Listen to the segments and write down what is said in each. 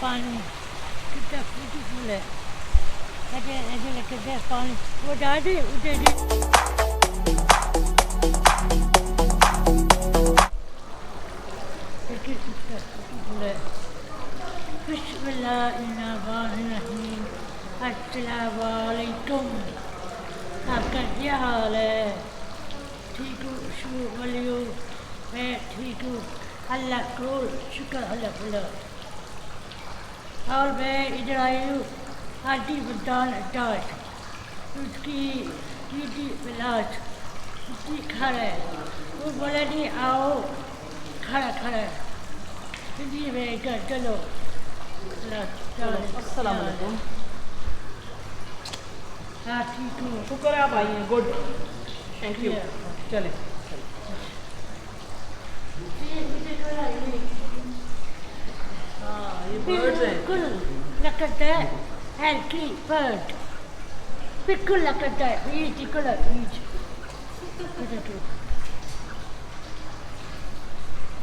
पानी कितना ब्यूटीफुल है। ऐसे लगता है पानी वो डाले उधर ब्यूटीफुल है। बिस्मिल्लाहिर्रहमानिर्रहीम। अस्सलाम वालेकुम। आपका क्या हाल है? ठीक हूँ शुक्रिया, मैं ठीक हूँ, अल्लाह को शुक्र अल्लाह। और मैं इधर आई हूँ आंटी बदान अटाच उसकी टीटी इलाज उसकी खड़ा है। वो बोला नहीं आओ खड़ा इसलिए मैं कहा चलो। अस्सलाम वालेकुम। हाँ ठीक हूँ, शुक्र है आप आई हैं। Good, thank you. चले हाँ, ये बर्ड्स हैं। बिल्कुल लगता है हेल्थी बर्ड, बिल्कुल लगता है बीज कलर बीज।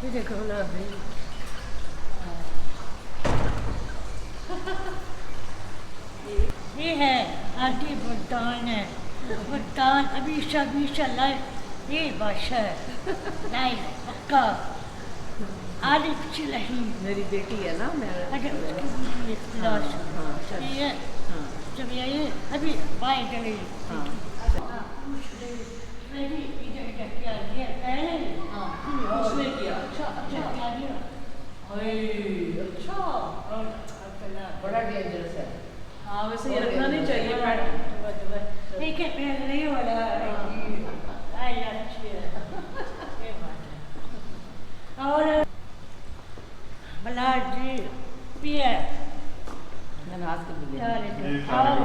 ये देखो ना ये है आंटी बुल्तान है। बुल्तान अभी लाइफ ये बादशाह है लाइफ पक्का आलिफ चिल्ही मेरी बेटी है ना, मैं अच्छा उसकी क्लास हाँ चल ये हाँ जब ये अभी बाय चली हाँ मेरी इधर क्या ये पहले हाँ उसने किया। अच्छा अच्छा क्या दिया अरे अच्छा, और अपना बड़ा डेंजरस है। हाँ वैसे ये रखना नहीं चाहिए पैट। ठीक है पहले नहीं वाला आई अच्छी है ये बात है। और मलाज जी पिए मैंने आज कर दिया। चलो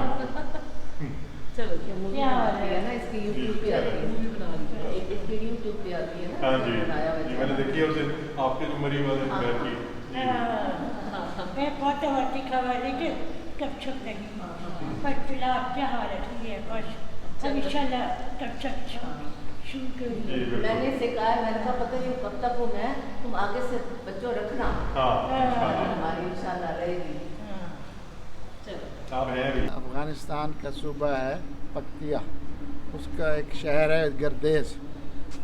चलो क्या मूवी आती है ना, इसकी यूट्यूब पे आती है, मूवी बना रही है, एक इसकी यूट्यूब पे आती है ना। हाँ जी, बनाया हुआ है। मैंने देखी है उसे, आपके जो मरी वाले पैर की। मैं बहुत वाटी खबर लेकिन कब छप नहीं पर फिलहाल क्या हाल है ठीक है बस इंशाल्लाह कब छप शुरू करेंगे। मैंने इसे कहा है, मैंने कहा पता नहीं कब तक हूँ मैं, तुम आगे से बच्चों रखना, हाँ हमारी इंशाल्लाह रहेगी। चलो आप हैं भी। अफ़गानिस्तान का सूबा है पक्तिया, उसका एक शहर है गर्देज,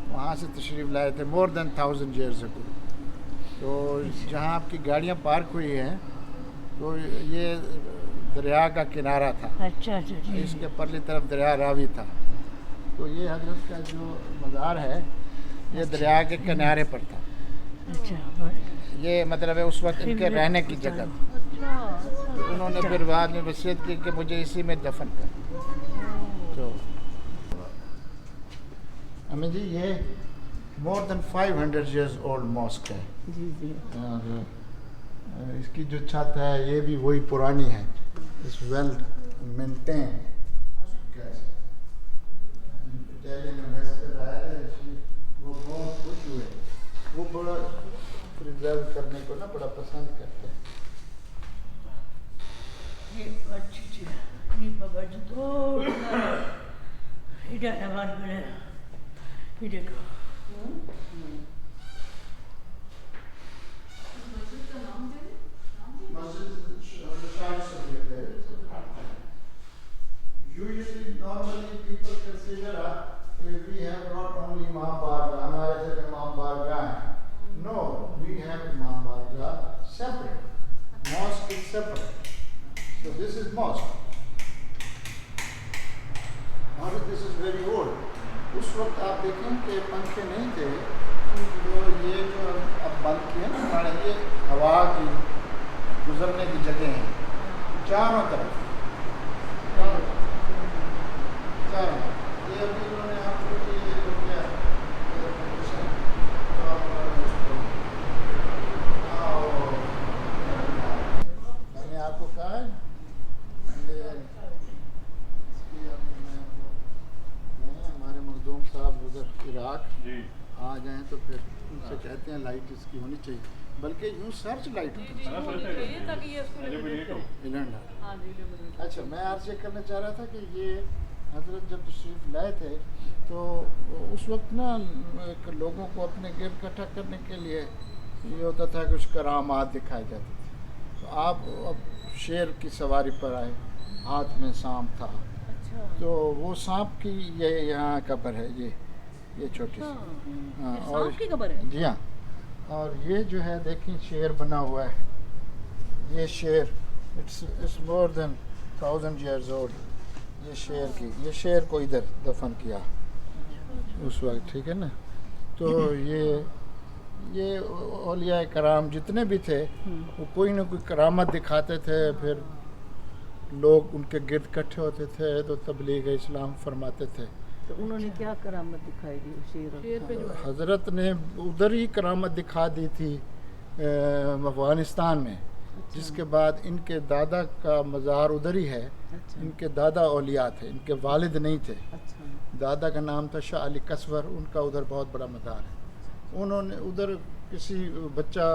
वहाँ से तशरीफ़ लाए थे मोर देन 1000 ईयर्स अगो। तो जहाँ आपकी गाड़ियाँ पार्क हुई हैं तो ये दरिया का किनारा था। अच्छा अच्छा इसके परली तरफ दरिया रावी था। तो ये हजरत का जो मज़ार है ये दरिया के किनारे पर था। अच्छा ये मतलब है उस वक्त इनके रहने की जगह थी। तो उन्होंने फिर बाद में वसीयत की कि मुझे इसी में दफन कर। तो अम्मी जी ये more than 500 years old mosque है। जी जी और इसकी जो छत है ये भी वही पुरानी है, इस वेल मेंटेन। इटालियन इन्वेस्टर आए थे, वो बहुत खुश हुए, वो बड़ा प्रिजर्व करने को ना बड़ा पसंद करते हैं। ये अच्छी चीज़ है ये बाबा जी तो इधर नमाज में ये देखो Usually, normally people consider we have not only Imam Barga, हमारे सिर्फ Imam Barga है. No, we have Imam Barga separate. Mosque is separate. So this is mosque. Now this is very old. उस वक्त आप देखें कि पंखे नहीं थे, तो ये जो अब बंद किए ना हमारे, ये हवा की गुजरने की जगह हैं चारों तरफ। ये अभी उन्होंने आपको ये जो क्या मैंने आपको कहा है हमारे मखदूम साहब उधर इराक जी आ जाएं तो फिर उनसे कहते हैं लाइट इसकी होनी चाहिए, बल्कि यूँ सर्च लाइट होनी चाहिए। अच्छा मैं अर्ज ये करना चाह रहा था कि ये हजरत जब तशरीफ़ लाए थे तो उस वक्त ना लोगों को अपने गिर्द इकट्ठा करने के लिए ये होता था कि कुछ करामात दिखाई जाती थी। तो आप अब शेर की सवारी पर आए, हाथ में सांप था, अच्छा तो वो सांप की ये यहाँ कब्र है, ये छोटी सी। हाँ, और सांप की कब्र है? जी हाँ। और ये जो है देखिए शेर बना हुआ है, ये शेर it's more than 1000 years old। ये शेर को इधर दफन किया उस वक्त, ठीक है ना। तो ये औलिया कराम जितने भी थे वो कोई ना कोई करामत दिखाते थे, फिर लोग उनके गिर्द इकट्ठे होते थे तो तबलीग इस्लाम फरमाते थे। तो उन्होंने क्या करामत दिखाई दी शेर पे? जो हजरत ने उधर ही करामत दिखा दी थी अफगानिस्तान में, जिसके बाद इनके दादा का मज़ार उधर ही है। अच्छा इनके दादा औलिया थे, इनके वालिद नहीं थे। अच्छा दादा का नाम था शाह अली कसवर, उनका उधर बहुत बड़ा मज़ार है। उन्होंने उधर किसी बच्चा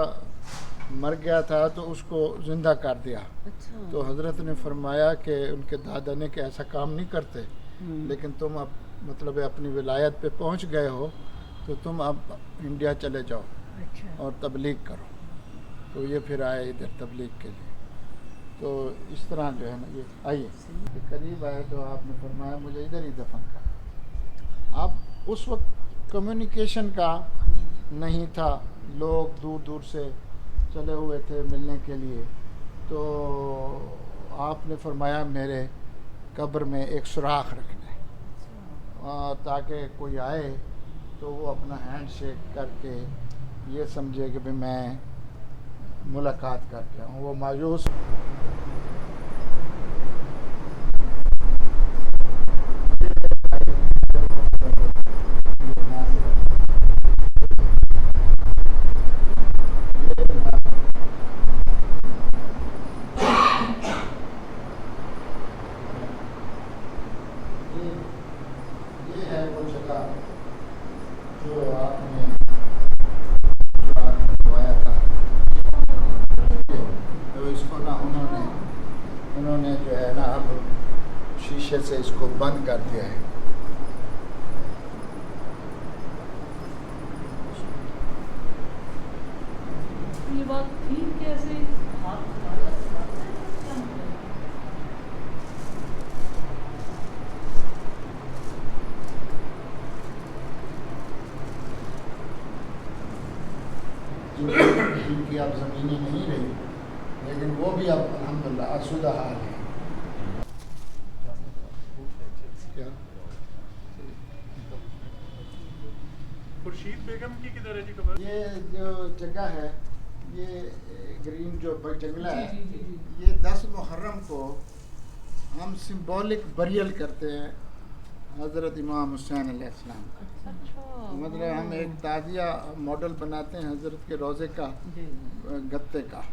मर गया था तो उसको ज़िंदा कर दिया। अच्छा तो हजरत ने फरमाया कि उनके दादा ने कि ऐसा काम नहीं करते, लेकिन तुम अब मतलब अपनी विलायत पे पहुंच गए हो तो तुम अब इंडिया चले जाओ अच्छा और तबलीग करो। तो ये फिर आए इधर तबलीग के लिए। तो इस तरह जो है ना, ये आइए ये करीब आए तो आपने फरमाया मुझे इधर ही दफन कर। अब उस वक्त कम्युनिकेशन का नहीं था, लोग दूर दूर से चले हुए थे मिलने के लिए। तो आपने फरमाया मेरे कब्र में एक सुराख रखना है, ताकि कोई आए तो वो अपना हैंड शेक करके ये समझे कि भाई मैं मुलाकात करके आऊँ। वो मायूस ये है वो जगह जो आपने बनवाया था। तो इसको ना उन्होंने जो है ना अब शीशे से इसको बंद कर दिया है। ये बात थी कैसे? हाथ जिनकी अब ज़मीनी नहीं रही, लेकिन वो भी अब अल्हम्दुलिल्लाह आसूदा हाल है। क्या खुर्शीद बेगम की किधर है जी कब्र? ये जो जगह है, ये ग्रीन जो जंगला है, जी, जी, जी। ये 10 मुहर्रम को हम सिंबॉलिक बरियल करते हैं हज़रत इमाम हुसैन अलैहिस्सलाम। अच्छा मतलब हम एक ताज़िया मॉडल बनाते हैं हज़रत के रोज़े का, जी गत्ते का।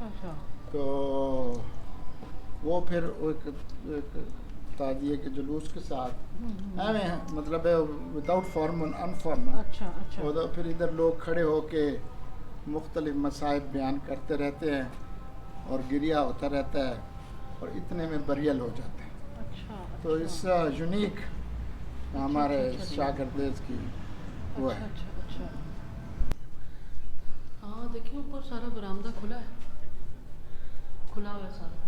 अच्छा तो वो फिर एक ताज़िए के जुलूस के साथ हमें मतलब विदाउट फॉर्मल अनफॉर्मल, अच्छा अच्छा तो फिर इधर लोग खड़े होके मुख्तलिफ मसाइब बयान करते रहते हैं और गिरिया होता रहता है और इतने में बरियल हो जाते हैं। अच्छा तो इस यूनिक हमारे शागिर्देज की वो है। अच्छा अच्छा हाँ देखिए ऊपर सारा बरामदा खुला है, खुला हुआ है सारा।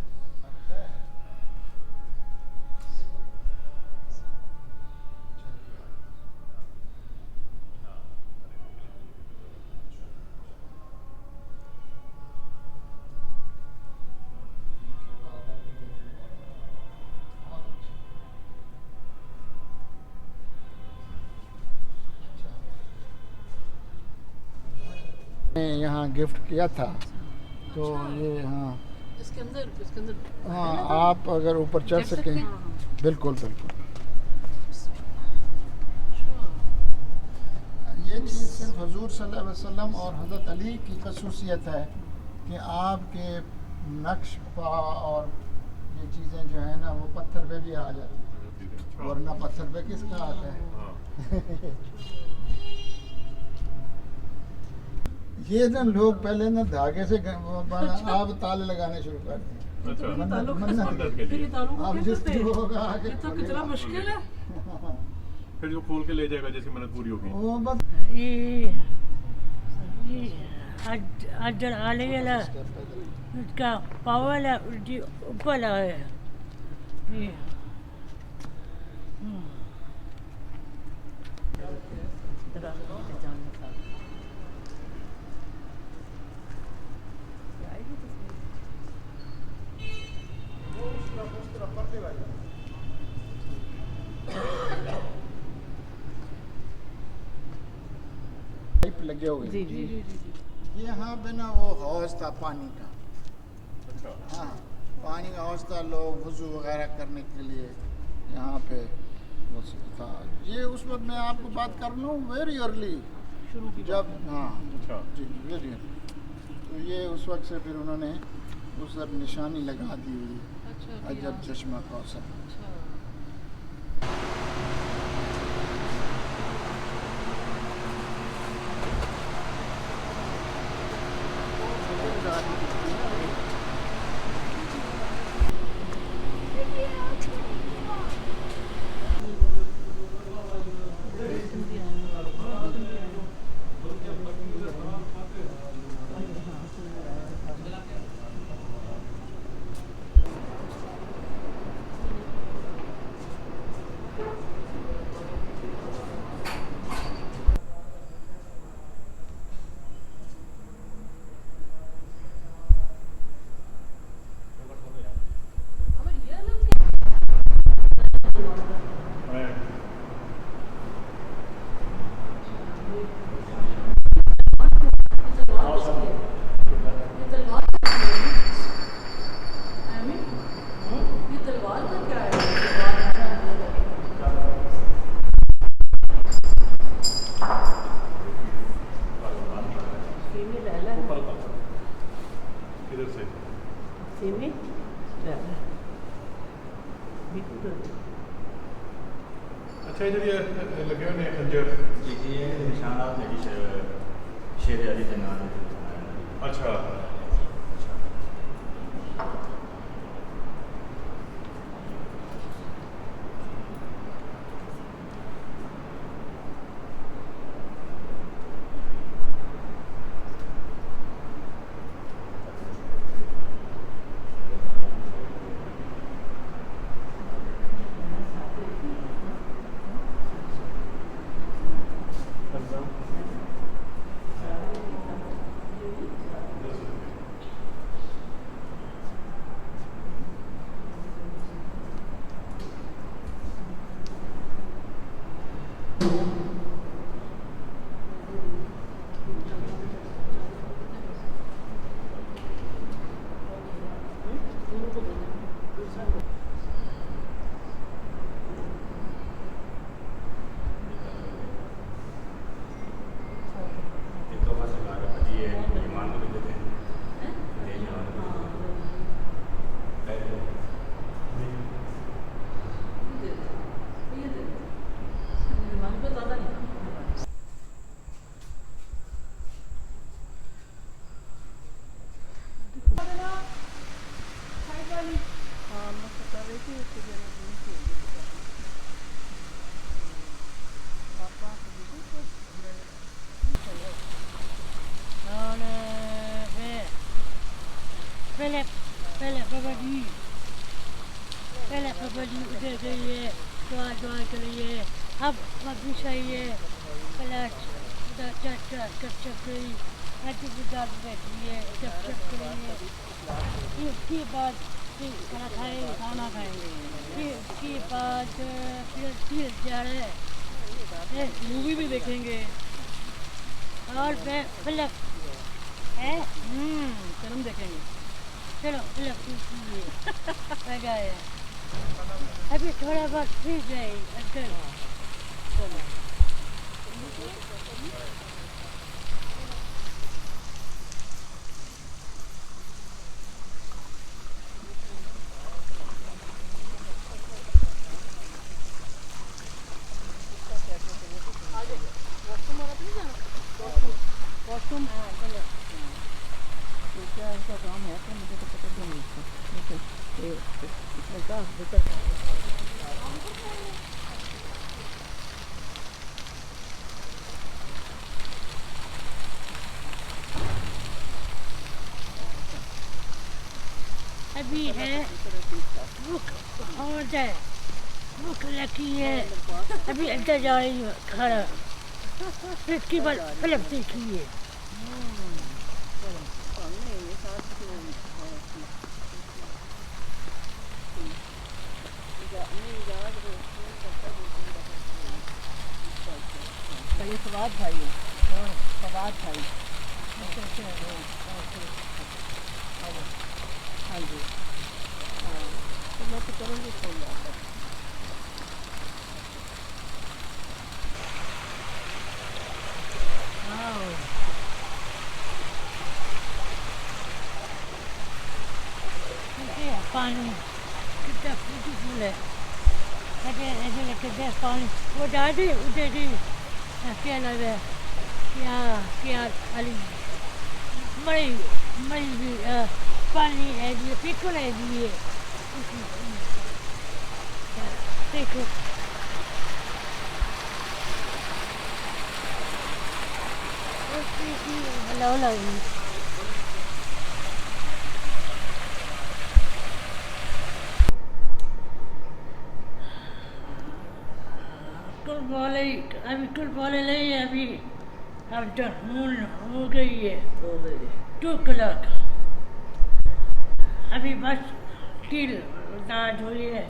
ने यहाँ गिफ्ट किया था तो ये हाँ इसके अंदर हाँ आप अगर ऊपर चढ़ सकें, बिल्कुल बिल्कुल। ये चीज़ सिर्फ हुजूर सल्लल्लाहु अलैहि वसल्लम और हज़रत अली की खसूसियत है कि आपके नक्श पा और ये चीज़ें जो है ना वो पत्थर पे भी आ जाती हैं, वरना पत्थर पे किसका आता है। ये ना लोग पहले ना धागे से आप ताले लगाने शुरू कर दें। अच्छा मन्नत के लिए। अब जिसकी होगा आगे ये तो कितना मुश्किल है। फिर जो खोल के ले जाएगा जैसी मन्नत पूरी होगी। वो बस ये अजर आले वाला उसका पावर है उसकी ऊपर है ये पाइप लगे हुए जी जी ये यहाँ पे ना वो हौज था पानी का। अच्छा हाँ, पानी का हौज था, लोग वज़ू वगैरह करने के लिए यहाँ पे वो सब था। ये उस वक्त मैं आपको बात कर रहा हूँ वेरी अर्ली, शुरू की जब हाँ अच्छा जी वेरी अर्ली। तो ये उस वक्त से फिर उन्होंने उस पर निशानी लगा दी हुई है, अच्छा अजब चश्मा कौसर। अच्छा मैं किधर से अच्छा इधर ये लगे हुए हैं खंजर। ये निशानात हैं कि शेर अली के नाम अच्छा पहले बबली उधर गई है, दुआ के लिए अब चाहिए प्लस उधर चप गई, आज उधर बैठी है चप के लिए। इसके बाद खाना खाएंगे, फिर उसके बाद फिर जा रहे मूवी भी देखेंगे और फिल्म है फिल्म देखेंगे। चलो फिल्म लगाए अभी थोड़ा बहुत फिर जाए अंकल। वॉशरूम क्या इनका काम है तो मुझे तो पता भी नहीं था। इसमें का भीतर अभी है भूख और है, भूख लगी है, अभी अंदर जा रही हूँ खाना, फिर इसकी बाद फिल्म देखी है। ये फवाद भाई है, फवाद भाई। हाँ जी, हाँ, तो मैं तो करूँगी फोन आपको। पानी कितना ब्यूटीफुल है, ऐसे लगता है पानी वो दादी उधर ही क्या लगा क्या क्या अली मई मई भी पानी है भी पिकल है भी ये देखो लो लगी कुल बोले नहीं अभी आफ्टरनून हो गई है 2 o'clock, अभी बस टील नाच हुई है,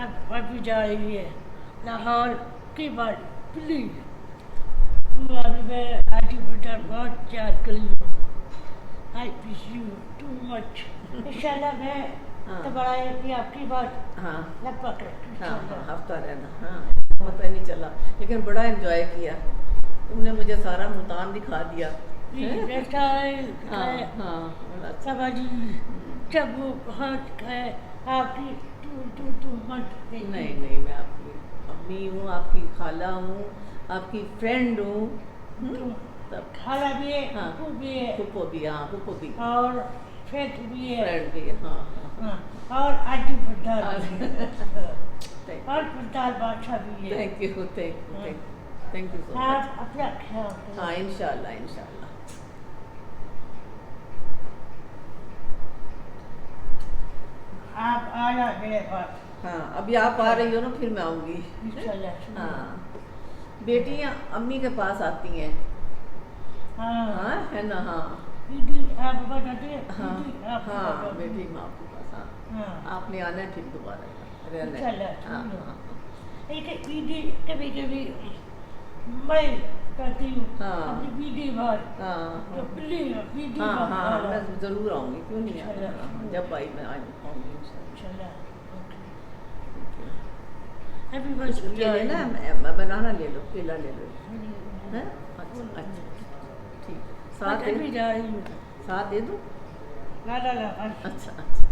अब अभी जा रही है लाहौर की बात प्लीज। तो अभी मैं आटी बेटा बहुत प्यार करी हूँ, I miss you too much. इंशाल्लाह मैं दोबारा की आपकी बात हाँ लगभग हाँ, हफ्ता रहना, हाँ पता नहीं चला, लेकिन बड़ा एंजॉय किया तुमने, मुझे सारा मुल्तान दिखा दिया। हाँ हाँ, जब वो बहुत आपकी तू मत नहीं नहीं, मैं आपकी अम्मी हूँ, आपकी खाला हूँ, आपकी फ्रेंड हूँ, तब खाला भी है, हाँ, फूफू भी है, फूफो भी, हाँ फूफो भी, और फ्रेंड भी है, फ्रेंड भी है, हाँ हाँ, और आंटी पड़ताल भी है, थैंक और पड़ताल बादशाह भी है। You thank you so much. आप अपना ख्याल करो। हाँ इंशाल्लाह इंशाल्लाह। आप आना मेरे पास हाँ अभी आप आ रही हो ना, फिर मैं आऊँगी। इंशाल्लाह। हाँ, बेटियाँ अम्मी के पास आती हैं, हाँ हाँ है ना, हाँ दीदी आप बताते हैं, हाँ दीदी आप हाँ, बताते हैं। बेटी माँ के पास, हाँ हाँ आपने आना है फिर दोबारा रहना है। इंशाल्लाह। हाँ हाँ एक दीदी कभी कभी मैं करती हूँ हाँ। अपनी दीदी बार हाँ तो प्लीज दीदी हाँ बार हाँ, आना। मैं ज़रूर आऊँगी, क्यों नहीं आऊँगी, इंशाल्लाह। हाँ, जब आई मैं आऊँगी इंशाल्लाह। इंशाल्लाह। अभी बस केले ना, बनाना ले लो, केला ले लो, हैं? अच्छा अच्छा ठीक, साथ अभी दे, जा रही हूँ। साथ दे दो, ला अच्छा अच्छा।